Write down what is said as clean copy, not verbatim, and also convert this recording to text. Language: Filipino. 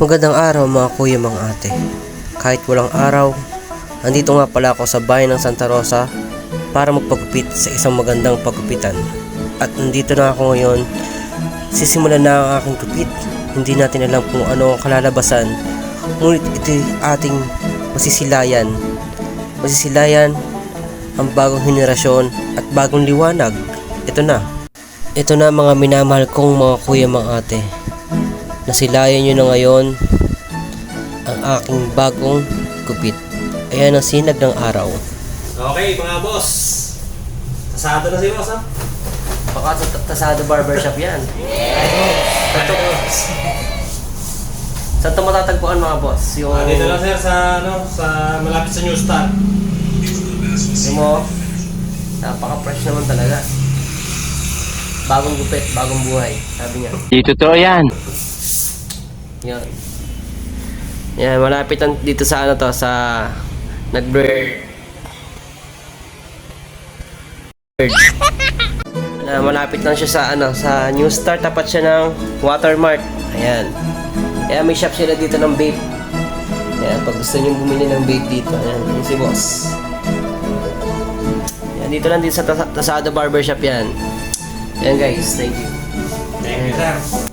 Magandang araw mga kuya, mga ate. Kahit walang araw, andito nga pala ako sa bayan ng Santa Rosa para magpagupit sa isang magandang pagupitan. At nandito na ako ngayon, sisimulan na ang aking gupit. Hindi natin alam kung ano ang kalalabasan, ngunit ito ating masisilayan. Masisilayan ang bagong henerasyon at bagong liwanag. Ito na mga minamahal kong mga kuya, mga ate. Nasilayan nyo na ngayon ang aking bagong gupit. Ayan ang sinag ng araw. Okay mga boss, tasado na si boss ha? Baka Tasado Barbershop yan. Saan ito matatagpuan mga boss? Yung Dito lang sir sa malapit sa New Star. yung mo, napaka-fresh naman talaga. Bagong gupit, bagong buhay, sabi niya. Di totoo yan. Yan. Yan, malapit dito sa sa nag-bird. Malapit lang siya sa New Star, tapat siya ng Watermart. Ayan. Ayan, may shop sila dito ng vape. Ayan, pag gusto niyo bumili ng vape dito, ayan, yun si boss. Ayan, dito lang din sa Tasado Barbershop yan. Ayan guys, thank you. Thank you sir.